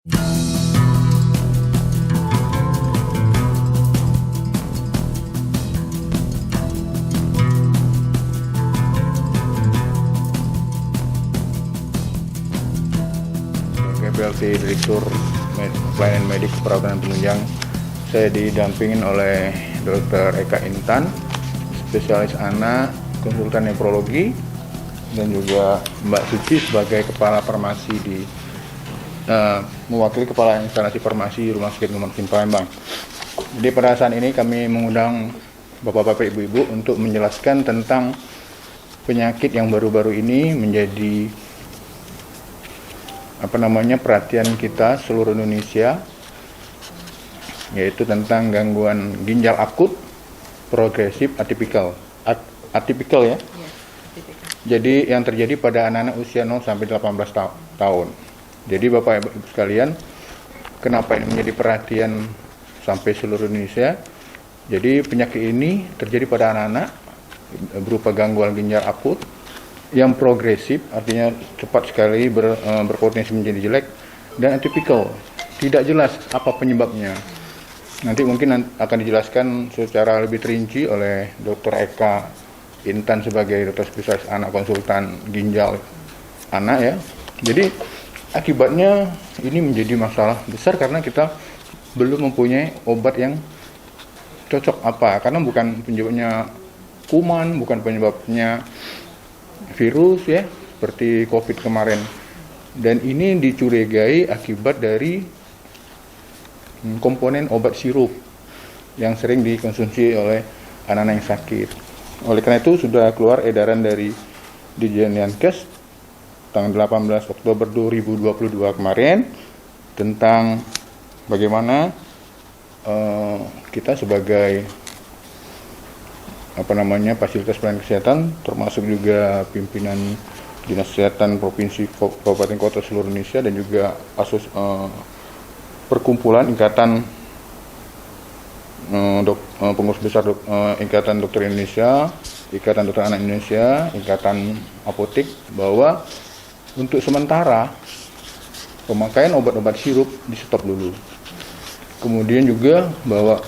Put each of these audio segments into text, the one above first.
PLT Direktur Pelayanan Medik Perawatan Penunjang, saya didampingin oleh Dr. Eka Intan, spesialis anak, konsultan nefrologi, dan juga Mbak Suci sebagai kepala farmasi mewakili kepala instalasi farmasi Rumah Sakit Umum Palembang. Jadi pada saat ini kami mengundang bapak-bapak, ibu-ibu untuk menjelaskan tentang penyakit yang baru-baru ini menjadi perhatian kita seluruh Indonesia, yaitu tentang gangguan ginjal akut progresif atipikal. Atipikal ya? Atipikal. Jadi yang terjadi pada anak-anak usia 0 sampai 18 tahun. Jadi Bapak Ibu sekalian, kenapa ini menjadi perhatian sampai seluruh Indonesia? Jadi penyakit ini terjadi pada anak-anak berupa gangguan ginjal akut yang progresif, artinya cepat sekali berpotensi menjadi jelek, dan atipikal, tidak jelas apa penyebabnya. Nanti mungkin akan dijelaskan secara lebih terinci oleh Dr. Eka Intan sebagai dokter spesialis anak, konsultan ginjal anak ya. Jadi akibatnya ini menjadi masalah besar karena kita belum mempunyai obat yang cocok karena bukan penyebabnya kuman, bukan penyebabnya virus ya, seperti COVID kemarin. Dan ini dicurigai akibat dari komponen obat sirup yang sering dikonsumsi oleh anak-anak yang sakit. Oleh karena itu sudah keluar edaran dari Dirjen Yankes tanggal 18 Oktober 2022 kemarin tentang bagaimana kita sebagai fasilitas pelayanan kesehatan, termasuk juga pimpinan Dinas Kesehatan Provinsi, Kabupaten, Kota seluruh Indonesia, dan juga perkumpulan Ikatan Pengurus Besar Ikatan Dokter Indonesia, Ikatan Dokter Anak Indonesia, Ikatan Apotek, bahwa untuk sementara pemakaian obat-obat sirup di stop dulu. Kemudian juga bahwa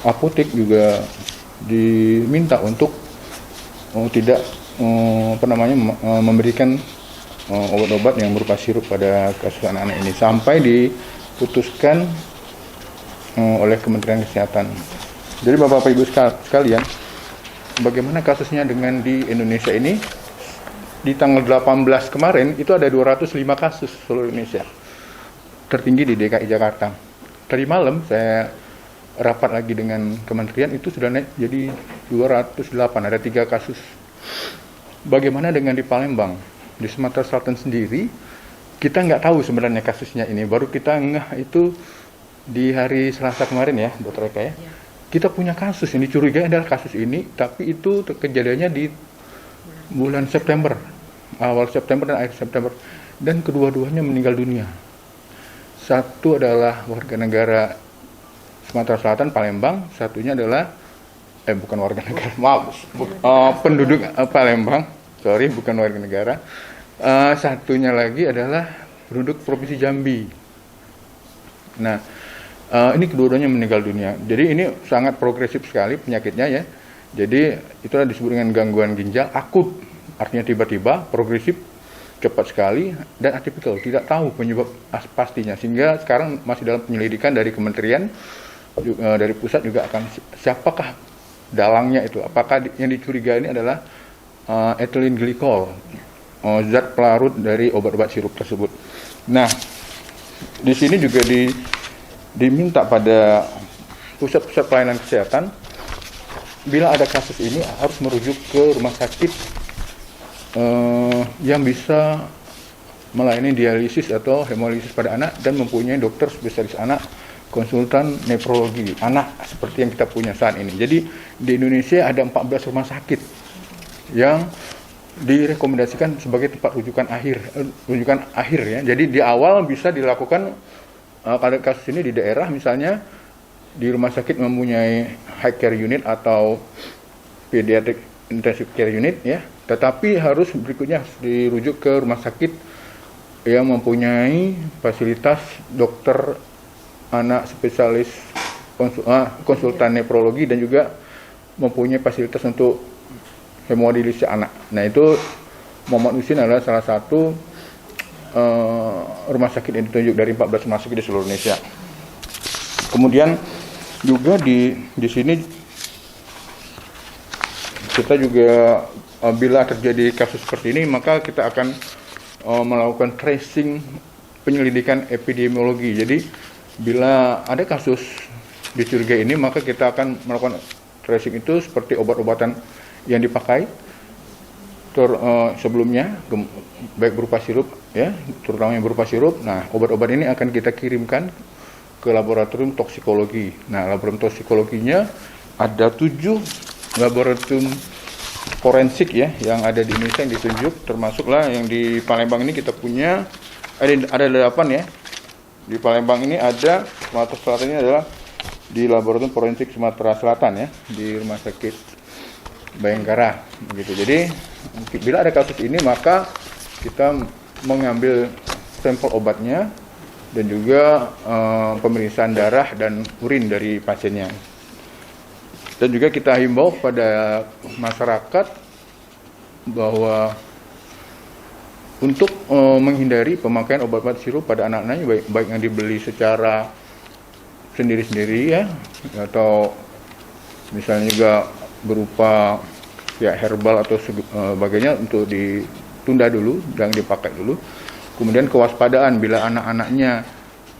apotek juga diminta untuk tidak memberikan obat-obat yang berupa sirup pada kasus anak-anak ini sampai diputuskan oleh Kementerian Kesehatan. Jadi Bapak Ibu sekalian, bagaimana kasusnya dengan di Indonesia ini? Di tanggal 18 kemarin itu ada 205 kasus seluruh Indonesia, tertinggi di DKI Jakarta. Tadi malam saya rapat lagi dengan kementerian, itu sudah naik jadi 208, ada 3 kasus. Bagaimana dengan di Palembang? Di Sumatera Selatan sendiri, kita nggak tahu sebenarnya kasusnya ini. Baru kita ngeh itu di hari Selasa kemarin ya, Dr. Eka ya. Kita punya kasus yang dicurigai adalah kasus ini, tapi itu kejadiannya di bulan September, awal September dan akhir September. Dan kedua-duanya meninggal dunia. Satu adalah warga negara Sumatera Selatan, Palembang, satunya adalah bukan warga negara, penduduk Palembang, bukan warga negara. Satunya lagi adalah penduduk Provinsi Jambi. Nah, ini kedua-duanya meninggal dunia. Jadi ini sangat progresif sekali penyakitnya ya. Jadi itulah disebut dengan gangguan ginjal akut, artinya tiba-tiba, progresif, cepat sekali, dan atipikal, tidak tahu penyebab pastinya. Sehingga sekarang masih dalam penyelidikan dari kementerian, dari pusat juga akan siapakah dalangnya itu, apakah yang dicurigai ini adalah ethylene glycol, zat pelarut dari obat-obat sirup tersebut. Nah, di sini juga diminta pada pusat-pusat pelayanan kesehatan, bila ada kasus ini harus merujuk ke rumah sakit yang bisa melayani dialisis atau hemolisis pada anak dan mempunyai dokter spesialis anak, konsultan nefrologi anak seperti yang kita punya saat ini. Jadi di Indonesia ada 14 rumah sakit yang direkomendasikan sebagai tempat rujukan akhir ya. Jadi di awal bisa dilakukan pada kasus ini di daerah, misalnya di rumah sakit mempunyai high care unit atau pediatric intensive care unit ya, tetapi harus berikutnya dirujuk ke rumah sakit yang mempunyai fasilitas dokter anak spesialis konsultan nefrologi dan juga mempunyai fasilitas untuk hemodialisis anak. Nah, itu Muhammad Husin adalah salah satu rumah sakit yang ditunjuk dari 14 rumah sakit di seluruh Indonesia. Kemudian juga di sini kita juga bila terjadi kasus seperti ini, maka kita akan melakukan tracing penyelidikan epidemiologi. Jadi bila ada kasus dicurigai ini, maka kita akan melakukan tracing itu seperti obat-obatan yang dipakai sebelumnya, baik berupa sirup ya, terutama yang berupa sirup. Nah, obat-obat ini akan kita kirimkan ke laboratorium toksikologi. Nah, laboratorium toksikologinya ada 7 laboratorium forensik ya yang ada di Indonesia yang ditunjuk, termasuklah yang di Palembang ini kita punya ada 8 ya. Di Palembang ini ada, Sumatera Selatan ini adalah di laboratorium forensik Sumatera Selatan ya, di Rumah Sakit Bayangkara begitu. Jadi bila ada kasus ini, maka kita mengambil sampel obatnya dan juga pemeriksaan darah dan urin dari pasiennya. Dan juga kita himbau pada masyarakat bahwa untuk menghindari pemakaian obat-obat sirup pada anak-anaknya, baik yang dibeli secara sendiri-sendiri ya, atau misalnya juga berupa ya herbal atau sebagainya, untuk ditunda dulu, jangan dipakai dulu. Kemudian kewaspadaan bila anak-anaknya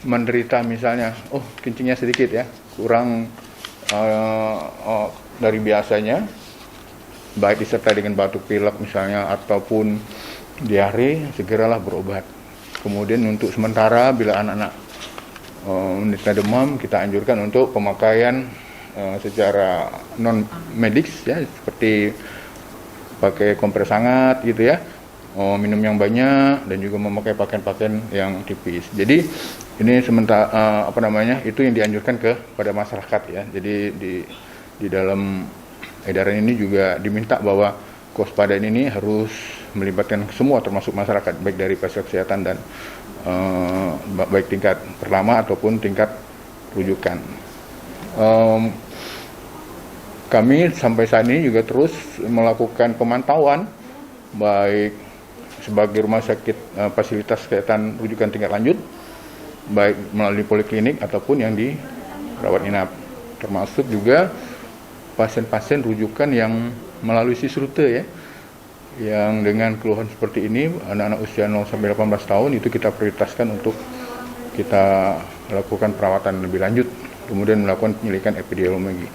menderita misalnya, kencingnya sedikit ya, kurang dari biasanya, baik disertai dengan batuk pilek misalnya ataupun diare, segeralah berobat. Kemudian untuk sementara bila anak-anak menderita demam, kita anjurkan untuk pemakaian secara non medis ya, seperti pakai kompres hangat gitu ya, minum yang banyak, dan juga memakai pakaian-pakaian yang tipis. Jadi ini sementara itu yang dianjurkan kepada masyarakat ya. Jadi di dalam edaran ini juga diminta bahwa kewaspadaan ini harus melibatkan semua, termasuk masyarakat, baik dari fasilitas kesehatan dan baik tingkat pertama ataupun tingkat rujukan. Kami sampai saat ini juga terus melakukan pemantauan, baik sebagai rumah sakit fasilitas kesehatan rujukan tingkat lanjut, baik melalui poliklinik ataupun yang di rawat inap, termasuk juga pasien-pasien rujukan yang melalui sisrute ya, yang dengan keluhan seperti ini, anak-anak usia 0 sampai 18 tahun itu kita prioritaskan untuk kita lakukan perawatan lebih lanjut, kemudian melakukan penyelidikan epidemiologi.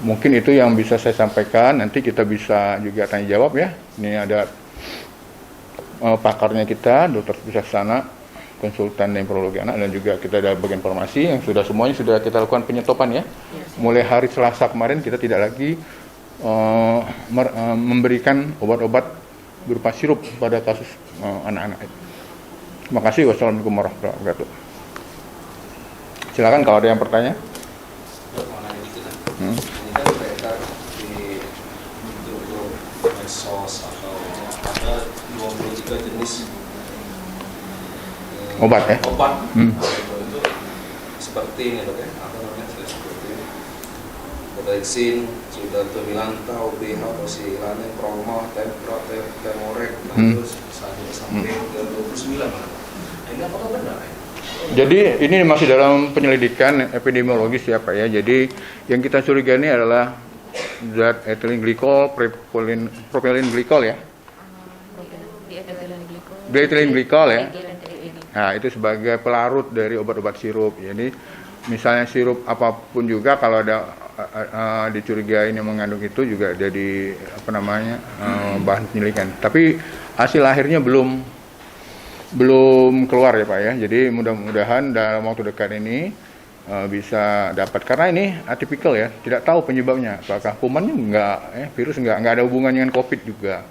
Mungkin itu yang bisa saya sampaikan. Nanti kita bisa juga tanya jawab ya. Ini ada pakarnya kita, dokter spesialis konsultan nefrologi anak, dan juga kita ada bagian farmasi yang semuanya sudah kita lakukan penyetopan ya. Mulai hari Selasa kemarin kita tidak lagi memberikan obat-obat berupa sirup pada kasus anak-anak. Terima kasih. Wassalamualaikum warahmatullahi wabarakatuh. Silakan kalau ada yang bertanya. Ini kan beredar di grup medsos atau ada 23 jenis Obat ya? Obat. Itu seperti ini dok ya, apa namanya, seperti Kodexin, sudah Milanta, OBH, Tosilane, Promo, Tempro, Temorek, terus sampai ke 29 mana? Ini apakah benar ya? Jadi ini masih dalam penyelidikan epidemiologis ya Pak ya. Jadi yang kita curigai ini adalah zat ethylene glycol, propylene glycol ya. Ethylene glycol ya. Nah, itu sebagai pelarut dari obat-obat sirup. Jadi misalnya sirup apapun juga kalau ada dicurigai yang mengandung itu juga jadi bahan penyelidikan. Tapi hasil akhirnya belum keluar ya Pak ya. Jadi mudah-mudahan dalam waktu dekat ini bisa dapat, karena ini atipikal ya, tidak tahu penyebabnya. Apakah kumannya virus enggak ada hubungannya dengan COVID juga.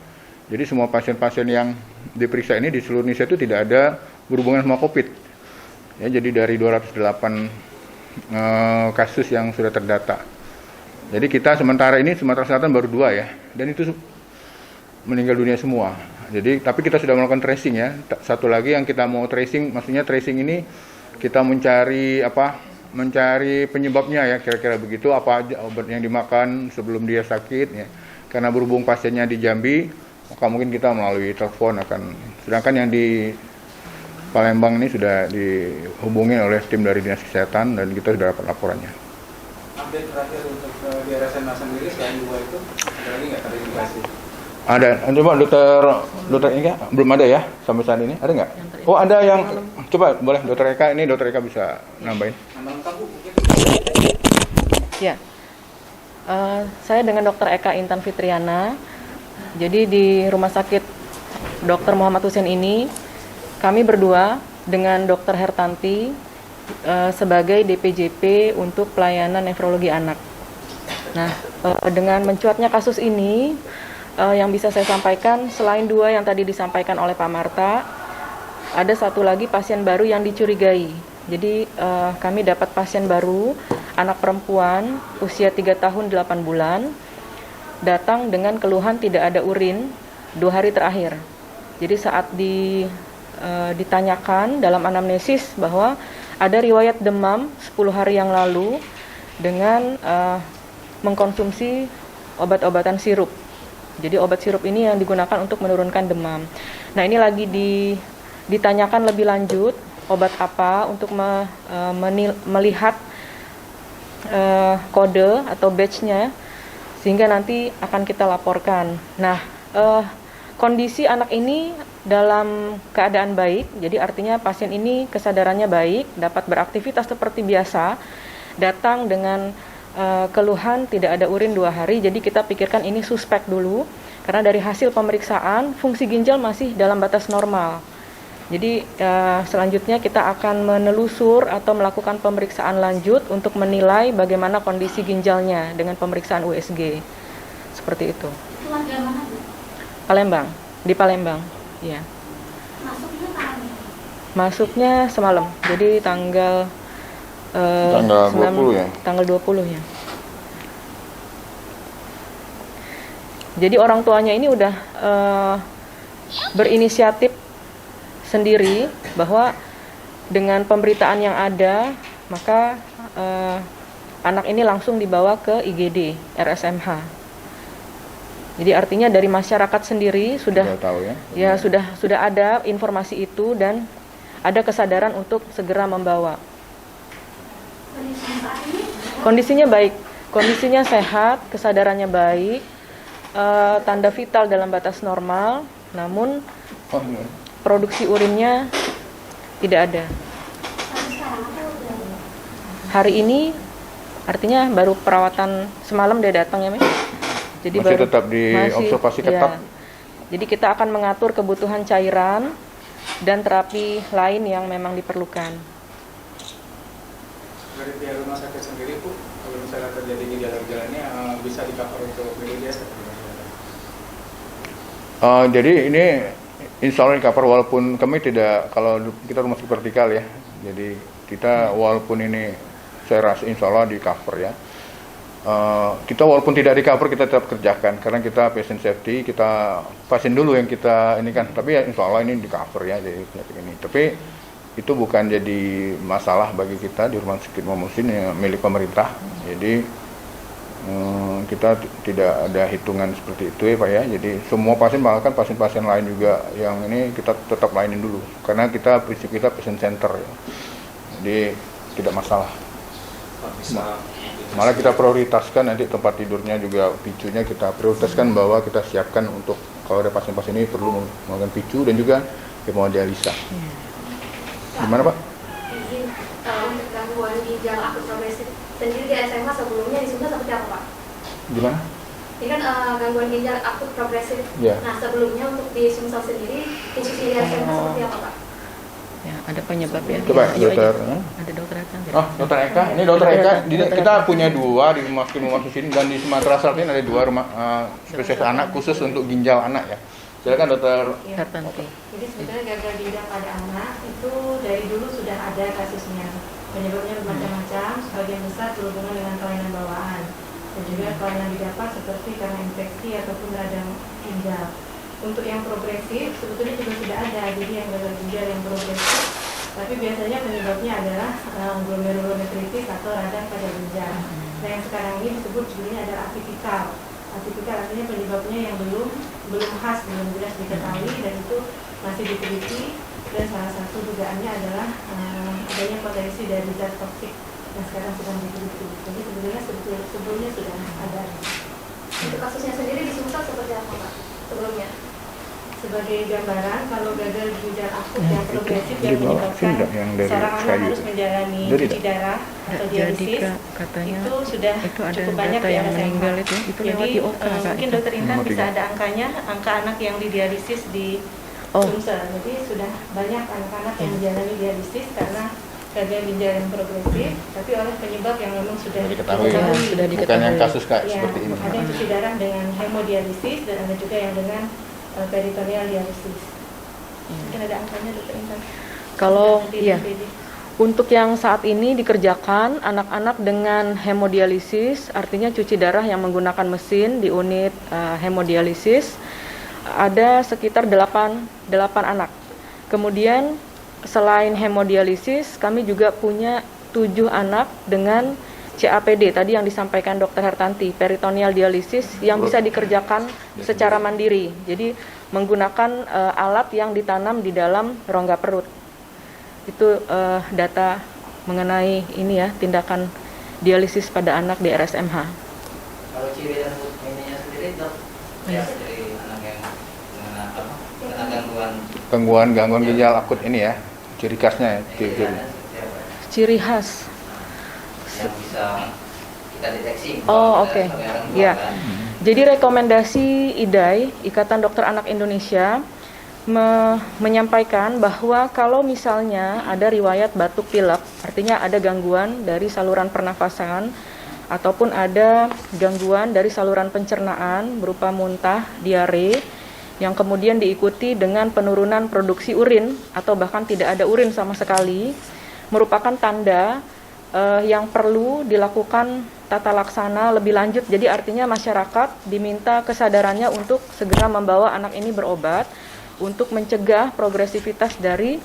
Jadi semua pasien-pasien yang diperiksa ini di seluruh Indonesia itu tidak ada berhubungan sama COVID. Ya, jadi dari 208 kasus yang sudah terdata. Jadi kita sementara ini Sumatera Selatan baru 2 ya, dan itu meninggal dunia semua. Jadi tapi kita sudah melakukan tracing ya. Satu lagi yang kita mau tracing, maksudnya tracing ini kita mencari penyebabnya ya, kira-kira begitu, apa aja obat yang dimakan sebelum dia sakit ya. Karena berhubung pasiennya di Jambi, maka mungkin kita melalui telepon sedangkan yang di Palembang ini sudah dihubungin oleh tim dari Dinas Kesehatan dan kita sudah dapat laporannya. Update terakhir untuk di RSMA sendiri selain dua itu, ada lagi nggak terindikasi? Ada, coba dokter Eka belum ada ya sampai saat ini, ada nggak? Oh ada yang, coba boleh dokter Eka bisa nambahin. Nama lengkap Bu mungkin? Ya, saya dengan Dokter Eka Intan Fitriana. Jadi di Rumah Sakit Dr. Muhammad Hussein ini kami berdua dengan Dr. Hertanti sebagai DPJP untuk pelayanan nefrologi anak. Nah, dengan mencuatnya kasus ini, yang bisa saya sampaikan selain dua yang tadi disampaikan oleh Pak Marta, ada satu lagi pasien baru yang dicurigai. Jadi kami dapat pasien baru, anak perempuan usia 3 tahun 8 bulan, datang dengan keluhan tidak ada urin 2 hari terakhir. Jadi saat ditanyakan dalam anamnesis bahwa ada riwayat demam 10 hari yang lalu dengan mengkonsumsi obat-obatan sirup. Jadi obat sirup ini yang digunakan untuk menurunkan demam. Nah ini lagi ditanyakan lebih lanjut obat apa untuk melihat kode atau batch-nya sehingga nanti akan kita laporkan. Nah kondisi anak ini dalam keadaan baik, jadi artinya pasien ini kesadarannya baik, dapat beraktivitas seperti biasa, datang dengan keluhan tidak ada urin 2 hari, jadi kita pikirkan ini suspek dulu, karena dari hasil pemeriksaan fungsi ginjal masih dalam batas normal. Jadi selanjutnya kita akan menelusur atau melakukan pemeriksaan lanjut untuk menilai bagaimana kondisi ginjalnya dengan pemeriksaan USG, seperti itu. Itu warga mana Bu? Palembang, di Palembang, ya. Masuknya kapan? Masuknya semalam, jadi tanggal Tanggal 20 ya? Tanggal 20 ya. Jadi orang tuanya ini udah berinisiatif sendiri bahwa dengan pemberitaan yang ada, maka anak ini langsung dibawa ke IGD RSMH. Jadi artinya dari masyarakat sendiri sudah tahu ya? Ya sudah ada informasi itu dan ada kesadaran untuk segera membawa. Kondisinya baik, kondisinya sehat, kesadarannya baik, tanda vital dalam batas normal, namun produksi urinnya tidak ada. Hari ini artinya baru perawatan semalam dia datang ya, Mas? Jadi masih tetap diobservasi ketat. Ya. Jadi kita akan mengatur kebutuhan cairan dan terapi lain yang memang diperlukan. Dari pihak rumah sakit sendiri Bu, kalau misalnya terjadi gejala-gejalanya bisa di-cover untuk BPJS atau gimana? Jadi ini insya Allah di-cover walaupun kami tidak, kalau kita rumah sakit vertikal ya, jadi kita walaupun ini saya rasa insya Allah di-cover ya. Kita walaupun tidak di-cover kita tetap kerjakan karena kita patient safety, kita pasien dulu yang kita ini kan, tapi ya insya Allah ini di-cover ya, jadi penyakit ini. Tapi itu bukan jadi masalah bagi kita di Rumah Sakit Muhammad Hussein yang milik pemerintah. Jadi kita tidak ada hitungan seperti itu ya Pak ya. Jadi semua pasien, bahkan pasien-pasien lain juga yang ini kita tetap layanin dulu karena kita prinsip kita patient center ya. Jadi tidak masalah. Malah kita prioritaskan nanti tempat tidurnya juga, picunya kita prioritaskan bahwa kita siapkan untuk kalau ada pasien-pasien ini perlu melakukan picu dan juga hemodialisa. Gimana Pak? Izin untuk gangguan ginjal akut progresif sendiri di SMA sebelumnya di Sumsel seperti apa Pak? Gimana? Ini kan gangguan ginjal akut progresif. Ya. Nah sebelumnya untuk di Sumsel sendiri institusi di SMA seperti apa Pak? Ya, ada penyebab ya. Coba Ayo dokter. aja. Ada dokter Eka. Oh, dokter Eka. Ini dokter Eka. Kita punya 2 di Rumah Sakit Muhammad Hussein dan di Sumatera Selatan ada 2 rumah spesialis anak khusus untuk ginjal anak ya. Silakan dokter. Hertanti. Jadi sebenarnya gagal ginjal pada anak itu dari dulu sudah ada kasusnya. Penyebabnya bermacam-macam, sebagian besar berhubungan dengan kelainan bawaan dan juga kelainan didapat seperti karena infeksi ataupun radang ginjal. Untuk yang progresif sebetulnya juga sudah ada, jadi yang gagal ginjal yang progresif, tapi biasanya penyebabnya adalah glomerulonephritis atau radang pada ginjal. Nah yang sekarang ini disebut judulnya adalah atipikal. Atipikal artinya penyebabnya yang belum khas, belum jelas diketahui, dan itu masih diteliti, dan salah satu dugaannya adalah adanya potensi dari zat toksik yang sekarang sedang diteliti. Jadi sebelumnya sudah ada. Untuk kasusnya sendiri di Sumsel seperti apa Pak sebelumnya? Sebagai gambaran, kalau gagal ginjal akut yang progresif Di yang bawah sini menyebabkan nggak yang dari seorang anak kayu harus itu? menjalani Dari cuci darah atau Jadi dialisis, katanya itu sudah itu ada cukup banyak data di yang RSMH. meninggal itu lewat Jadi di OKA Kak, mungkin itu. Dokter Intan Nomor bisa 3. ada angkanya, angka anak yang didialisis di Oh. Sumsel. Jadi sudah banyak anak-anak yang menjalani dialisis karena gagal ginjal yang progresif, tapi oleh penyebab yang memang sudah Diketahui ya, sudah bukan diketahui. yang kasus kayak Ya, seperti ini. ada yang cuci darah dengan hemodialisis dan ada juga yang dengan peritoneal dialisis. Mungkin ada angkanya Dokter Intan. Kalau Nanti iya, di- untuk yang saat ini dikerjakan anak-anak dengan hemodialisis, artinya cuci darah yang menggunakan mesin di unit hemodialisis, ada sekitar 8 anak. Kemudian selain hemodialisis, kami juga punya 7 anak dengan CAPD tadi yang disampaikan Dr. Hertanti, peritoneal dialisis yang bisa dikerjakan secara mandiri. Jadi menggunakan alat yang ditanam di dalam rongga perut. Itu data mengenai ini ya, tindakan dialisis pada anak di RSMH. Kalau ciri dan ininya sendiri dok, ya dari anak yang dengan Gangguan ginjal akut ini ya, ciri khasnya ya. Ciri khas. yang bisa kita deteksi. Oh, oke. Sebagai orang tua, Ya. kan. Jadi rekomendasi IDAI, Ikatan Dokter Anak Indonesia, menyampaikan bahwa kalau misalnya ada riwayat batuk pilek, artinya ada gangguan dari saluran pernafasan, ataupun ada gangguan dari saluran pencernaan berupa muntah, diare, yang kemudian diikuti dengan penurunan produksi urin, atau bahkan tidak ada urin sama sekali, merupakan tanda yang perlu dilakukan tata laksana lebih lanjut. Jadi artinya masyarakat diminta kesadarannya untuk segera membawa anak ini berobat untuk mencegah progresivitas dari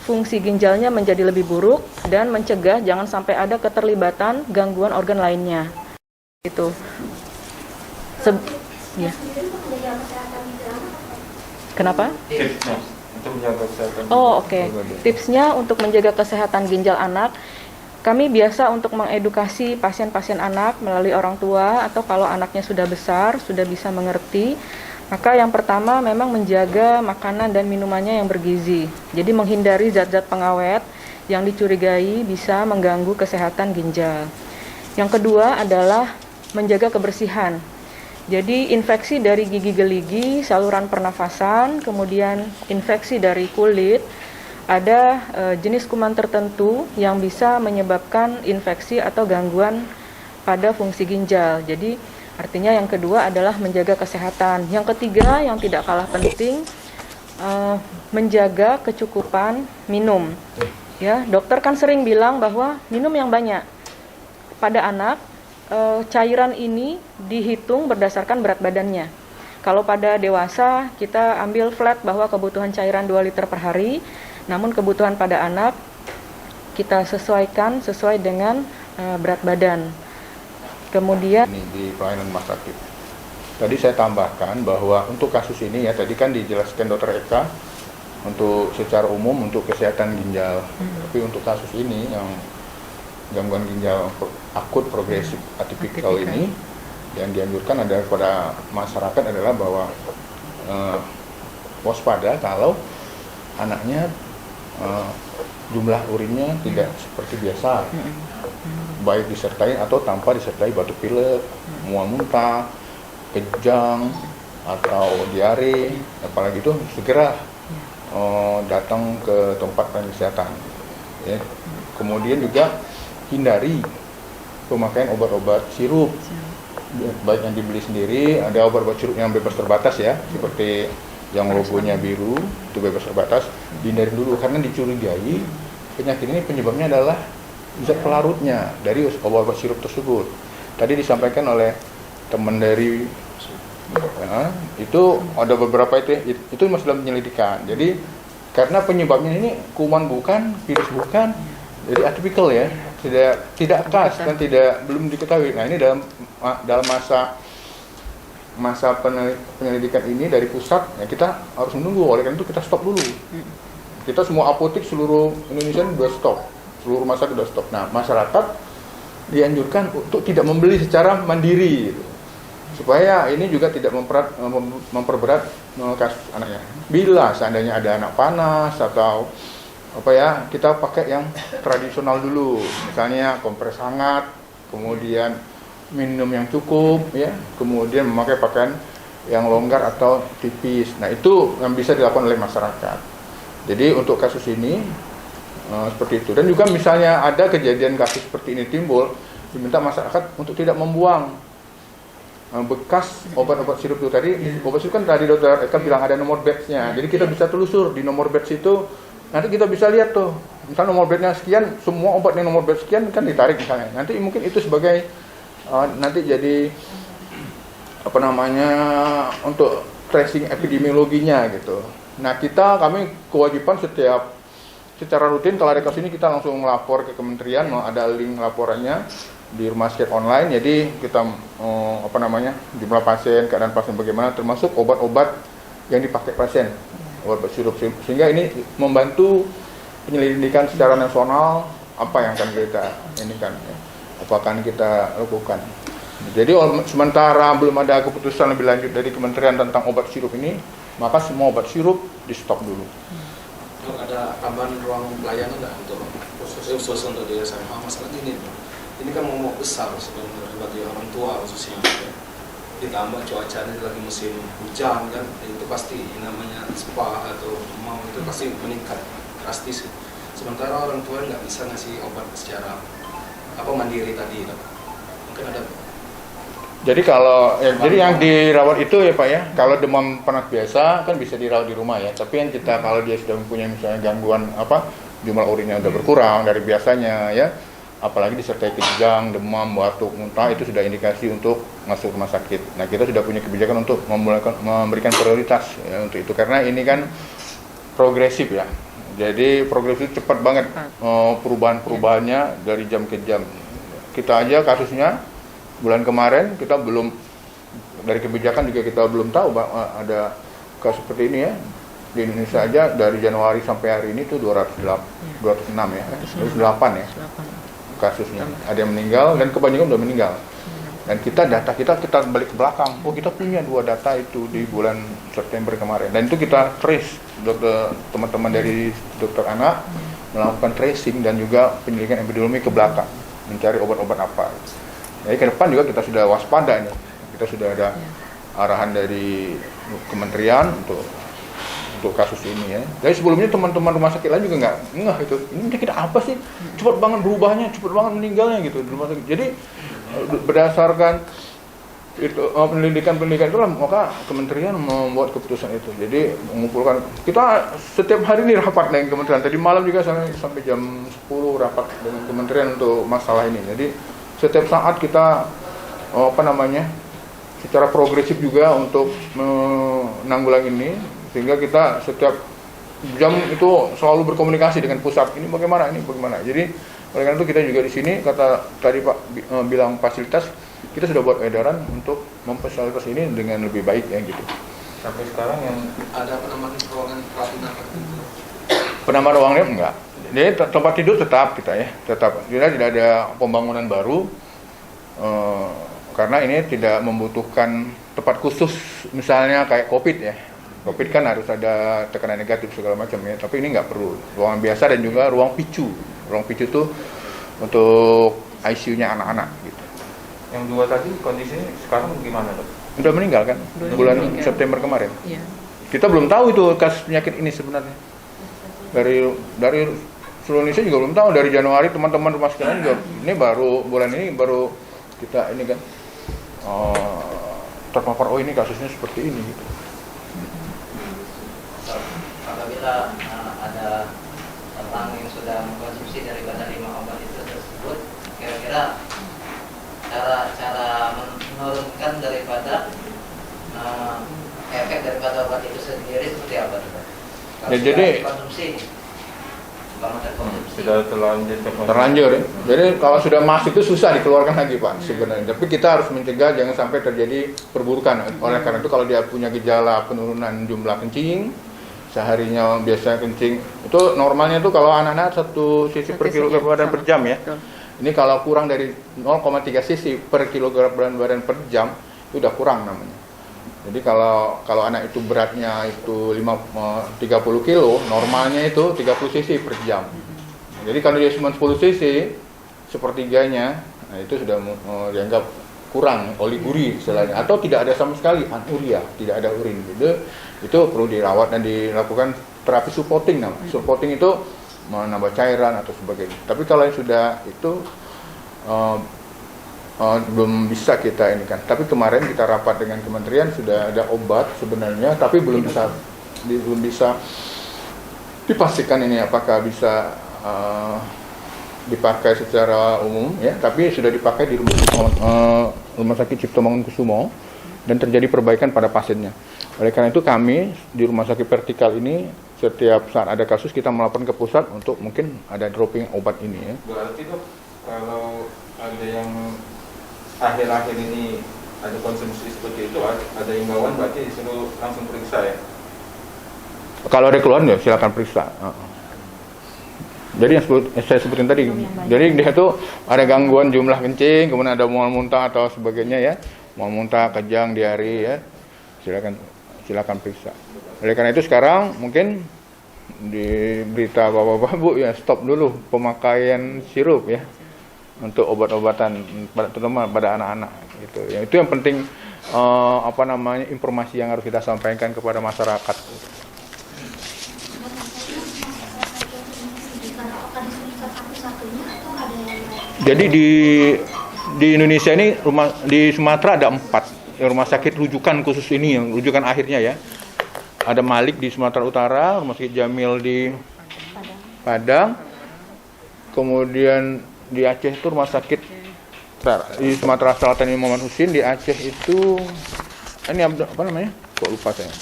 fungsi ginjalnya menjadi lebih buruk dan mencegah jangan sampai ada keterlibatan gangguan organ lainnya. Itu. Ya. Kenapa? Untuk menjaga kesehatan. Oh, oke. Tipsnya untuk menjaga kesehatan ginjal anak, kami biasa untuk mengedukasi pasien-pasien anak melalui orang tua, atau kalau anaknya sudah besar, sudah bisa mengerti, maka yang pertama memang menjaga makanan dan minumannya yang bergizi. Jadi menghindari zat-zat pengawet yang dicurigai bisa mengganggu kesehatan ginjal. Yang kedua adalah menjaga kebersihan. Jadi infeksi dari gigi geligi, saluran pernafasan, kemudian infeksi dari kulit, ada jenis kuman tertentu yang bisa menyebabkan infeksi atau gangguan pada fungsi ginjal. Jadi artinya yang kedua adalah menjaga kesehatan. Yang ketiga yang tidak kalah penting, menjaga kecukupan minum. Ya, dokter kan sering bilang bahwa minum yang banyak. Pada anak, cairan ini dihitung berdasarkan berat badannya. Kalau pada dewasa kita ambil flat bahwa kebutuhan cairan 2 liter per hari, namun kebutuhan pada anak kita sesuaikan sesuai dengan berat badan. Kemudian Ini di pelayanan rumah sakit. Tadi saya tambahkan bahwa untuk kasus ini ya, tadi kan dijelaskan Dr. Eka untuk secara umum untuk kesehatan ginjal. Tapi untuk kasus ini yang gangguan ginjal akut progresif atipikal ini, yang dianjurkan adalah kepada masyarakat adalah bahwa waspada kalau anaknya jumlah urinnya tidak seperti biasa, baik disertai atau tanpa disertai batuk pilek, mual muntah, kejang atau diare, apalagi itu segera datang ke tempat kesehatan. Ya. Kemudian juga hindari pemakaian obat-obat sirup, baik yang dibeli sendiri, ada obat-obat sirup yang bebas terbatas ya, seperti yang logonya biru, itu bebas terbatas, dihindari dulu karena dicurigai penyakit ini penyebabnya adalah zat pelarutnya dari obat-obat sirup tersebut. Tadi disampaikan oleh teman dari Ya, itu ada beberapa itu masih dalam penyelidikan. Jadi karena penyebabnya ini kuman bukan, virus bukan, jadi atypical ya, tidak khas dan belum diketahui. Nah ini dalam masa penyelidikan ini dari pusat, ya kita harus menunggu. Oleh karena itu kita stop dulu. Kita semua apotek seluruh Indonesia sudah stop, seluruh rumah sakit sudah stop. Nah masyarakat dianjurkan untuk tidak membeli secara mandiri, gitu, supaya ini juga tidak memperberat kasus anaknya. Bila seandainya ada anak panas atau apa ya, kita pakai yang tradisional dulu, misalnya kompres hangat, kemudian minum yang cukup, ya, kemudian memakai pakaian yang longgar atau tipis. Nah itu yang bisa dilakukan oleh masyarakat. Jadi untuk kasus ini seperti itu. Dan juga misalnya ada kejadian kasus seperti ini timbul, diminta masyarakat untuk tidak membuang bekas obat-obat sirup itu tadi. Obat sirup kan tadi dokter Eka bilang ada nomor batch-nya. Jadi kita bisa telusur di nomor batch itu. Nanti kita bisa lihat tuh, misalnya nomor batch-nya sekian, semua obat yang nomor batch sekian kan ditarik misalnya. Nanti mungkin itu sebagai nanti jadi apa namanya untuk tracing epidemiologinya gitu. Nah kami kewajiban secara rutin kalau ada kasus ini kita langsung melapor ke kementerian, ada link laporannya di rumah sakit online. Jadi kita jumlah pasien, keadaan pasien bagaimana, termasuk obat-obat yang dipakai pasien, obat sirup, sehingga ini membantu penyelidikan secara nasional apa yang akan kita lakukan. Jadi sementara belum ada keputusan lebih lanjut dari kementerian tentang obat sirup ini, maka semua obat sirup di stop dulu. Ada tambahan ruang pelayanan nggak untuk khusus untuk di SMA masalah ini kan momok besar sebenarnya bagi orang tua khususnya, ya. Ditambah cuacanya lagi musim hujan kan, itu pasti namanya spa atau mau itu pasti meningkat drastis. Sementara orang tua nggak bisa ngasih obat secara mandiri tadi, mungkin ada. Jadi jadi yang dirawat itu ya Pak ya, kalau demam panas biasa kan bisa dirawat di rumah ya. Tapi yang kita kalau dia sudah mempunyai misalnya gangguan jumlah urinnya sudah berkurang dari biasanya ya, apalagi disertai kejang, demam, batuk, muntah, itu sudah indikasi untuk masuk rumah sakit. Nah kita sudah punya kebijakan untuk memberikan prioritas ya, untuk itu karena ini kan progresif ya. Jadi progresif cepat banget perubahannya dari jam ke jam. Kita aja kasusnya bulan kemarin kita belum, dari kebijakan juga kita belum tahu bahwa ada kasus seperti ini ya. Di Indonesia aja dari Januari sampai hari ini tuh 206 ya, 208 ya kasusnya. Ada yang meninggal dan kebanyakan udah meninggal. Dan data kita balik ke belakang. Oh kita punya 2 data itu di bulan September kemarin. Dan itu kita trace, teman-teman dari dokter anak melakukan tracing dan juga penyelidikan epidemiologi ke belakang, mencari obat-obat apa. Jadi ke depan juga kita sudah waspada nih. Kita sudah ada arahan dari kementerian untuk kasus ini ya. Jadi sebelumnya teman-teman rumah sakit lain juga nggak itu. Ini penyakit apa sih? Cepat banget berubahnya, cepat banget meninggalnya gitu di rumah sakit. Jadi berdasarkan itu pendidikan itulah maka kementerian membuat keputusan itu. Jadi mengumpulkan, kita setiap hari ini rapat dengan kementerian. Tadi malam juga sampai jam 10 rapat dengan kementerian untuk masalah ini. Jadi setiap saat kita secara progresif juga untuk menanggulangi ini, sehingga kita setiap jam itu selalu berkomunikasi dengan pusat, ini bagaimana. Jadi oleh karena itu kita juga di sini, kata tadi Pak bilang fasilitas, kita sudah buat edaran untuk memfasilitasi ini dengan lebih baik ya gitu. Sampai sekarang yang ada penambahan ruangan perawatan penambahan ruangnya enggak. Jadi tempat tidur tetap kita tidak ada pembangunan baru karena ini tidak membutuhkan tempat khusus misalnya kayak COVID ya. COVID kan harus ada tekanan negatif segala macam ya, tapi ini nggak perlu. Ruangan biasa dan juga ruang PICU. Ruang PICU itu untuk ICU-nya anak-anak gitu. Yang 2 tadi kondisinya sekarang gimana dok? Udah meninggal kan? Bulan September kemarin. Iya. Kita belum tahu itu kasus penyakit ini sebenarnya. Dari seluruh Indonesia juga belum tahu. Dari Januari teman-teman rumah sakit juga ini bulan ini baru kita ini kan terpapar, oh ini kasusnya seperti ini gitu. Apabila ada orang yang sudah mengkonsumsi daripada 5 obat itu tersebut, kira-kira cara menurunkan daripada efek daripada obat itu sendiri seperti apa tuh, Pak? Kalau Ya, sudah jadi- dikonsumsi, umpama terkonsumsi. Sudah terlanjur. Terlanjur ya. Jadi kalau sudah masuk itu susah dikeluarkan lagi Pak sebenarnya. Tapi kita harus mencegah jangan sampai terjadi perburukan. Oleh karena itu kalau dia punya gejala penurunan jumlah kencing, seharinya biasa kencing, itu normalnya itu kalau anak-anak 1 cc per kilogram badan per jam ya. Betul. Ini kalau kurang dari 0,3 cc per kilogram berat badan per jam itu udah kurang namanya. Jadi kalau anak itu beratnya itu 30 kilo, normalnya itu 30 cc per jam. Jadi kalau dia cuma 10 cc, sepertiganya, nah itu sudah dianggap kurang oliguri istilahnya, atau tidak ada sama sekali anuria, tidak ada urin. Gitu. Itu perlu dirawat dan dilakukan terapi supporting namanya. Supporting itu menambah cairan atau sebagainya. Tapi kalau yang sudah itu belum bisa kita ini kan. Tapi kemarin kita rapat dengan kementerian sudah ada obat sebenarnya, tapi belum bisa dipastikan ini apakah bisa dipakai secara umum ya. Tapi sudah dipakai di rumah sakit Cipto Mangunkusumo dan terjadi perbaikan pada pasiennya. Oleh karena itu kami di rumah sakit vertikal ini setiap saat ada kasus kita melaporkan ke pusat untuk mungkin ada dropping obat ini ya. Berarti Dok, kalau ada yang akhir-akhir ini ada konsumsi seperti itu, ada imbauan berarti disuruh langsung periksa ya? Kalau ada keluhan ya silakan periksa. Jadi yang saya sebutin tadi, jadi dia tuh ada gangguan jumlah kencing, kemudian ada mual muntah atau sebagainya ya, mual muntah, kejang, diare ya, silakan periksa. Oleh karena itu sekarang mungkin di berita bapak-bapak Bu ya stop dulu pemakaian sirup ya untuk obat-obatan terutama pada anak-anak gitu. Ya, itu yang penting informasi yang harus kita sampaikan kepada masyarakat. Jadi di Indonesia ini di Sumatera ada 4 rumah sakit rujukan khusus ini yang rujukan akhirnya ya. Ada Malik di Sumatera Utara, Rumah Sakit Jamil di Padang. Kemudian di Aceh itu rumah sakit di Sumatera Selatan ini Muhammad Husin, di Aceh itu ini apa namanya? Kok lupa saya.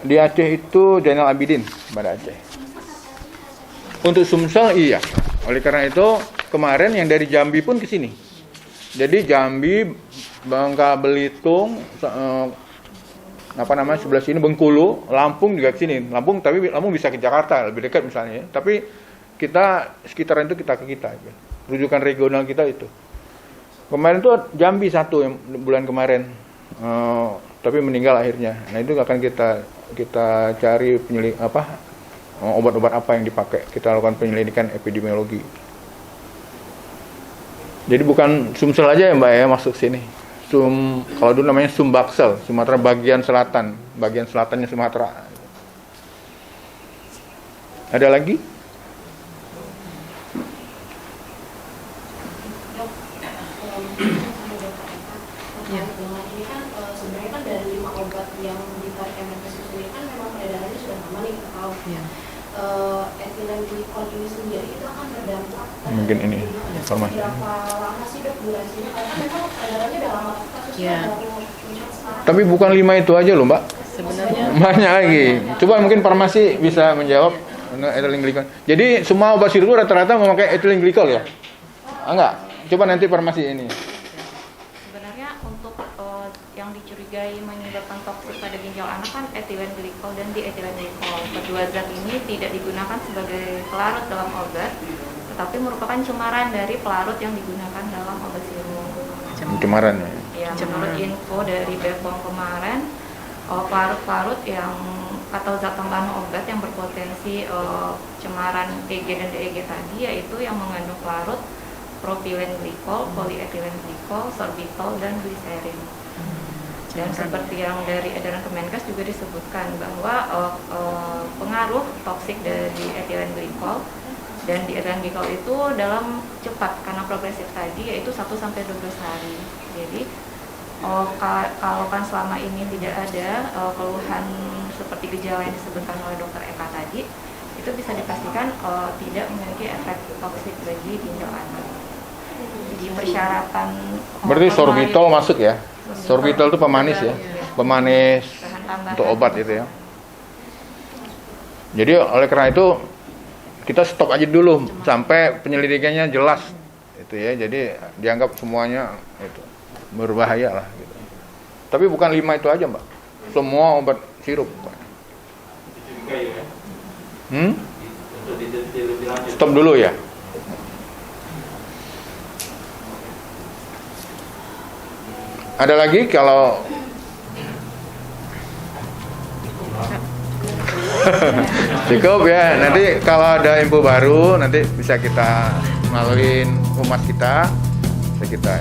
Di Aceh itu Zainal Abidin pada Aceh. Untuk Sumsel iya. Oleh karena itu kemarin yang dari Jambi pun ke sini. Jadi Jambi, Bangka Belitung, sebelah sini Bengkulu, Lampung juga ke sini. Lampung bisa ke Jakarta lebih dekat misalnya. Tapi kita sekitaran itu kita ke kita. Rujukan regional kita itu. Kemarin tuh Jambi 1 yang bulan kemarin, tapi meninggal akhirnya. Nah itu akan kita cari obat-obat apa yang dipakai. Kita lakukan penyelidikan epidemiologi. Jadi bukan Sumsel aja ya Mbak ya masuk sini. Kalau dulu namanya Sumbaksel, Sumatera bagian selatan, bagian selatannya Sumatera. Ada lagi? Ya. Dengan ini kan sebenarnya kan dari 5 obat yang ditarik Kemenkes ini kan memang peredarannya sudah lama nih kita tahu. Ya. Etilen glikol ini sendiri itu akan berdampak. Mungkin ini informasi. Berapa lama sih Dok durasinya? Karena memang peredarannya udah lama kasusnya Ya. baru muncul sekarang. Tapi bukan 5 itu aja loh Mbak. Sebenarnya Banyak lagi. Coba mungkin farmasi bisa menjawab ethylene glycol. Jadi semua obat sirup rata-rata memakai ethylene glycol ya? Enggak. Coba nanti farmasi ini. Sebenarnya untuk yang dicurigai menyebabkan toksik pada ginjal anak kan etilen glikol dan dietilen glikol. Kedua zat ini tidak digunakan sebagai pelarut dalam obat, tetapi merupakan cemaran dari pelarut yang digunakan dalam obat sirup. Cemaran ya. Ya, menurut info dari BPOM kemarin, pelarut-pelarut yang atau zat tambahan obat yang berpotensi cemaran EG dan DEG tadi yaitu yang mengandung pelarut propilen glikol, polyethylene glikol, sorbitol, dan gliserin. Dan seperti yang dari edaran Kemenkes juga disebutkan bahwa pengaruh toksik dari etilen glikol dan di etilen glikol itu dalam cepat karena progresif tadi yaitu 1-12 hari. Jadi kalau kan selama ini tidak ada keluhan seperti gejala yang disebutkan oleh Dr. Eka tadi, itu bisa dipastikan tidak memiliki efek toksik bagi ginjal anak. Di persyaratan Berarti sorbitol masuk ya? Sorbitol itu pemanis ya, pemanis Bahan tambahan. untuk obat itu ya. Jadi oleh karena itu kita stop aja dulu sampai penyelidikannya jelas itu ya. Jadi dianggap semuanya itu berbahaya lah gitu. Tapi bukan 5 itu aja Mbak, semua obat sirup Mbak. Itu juga ya. Untuk diteliti lebih lanjut. Stop dulu ya. Ada lagi kalau cukup ya. Nanti kalau ada info baru nanti bisa kita melalui humas kita, bisa kita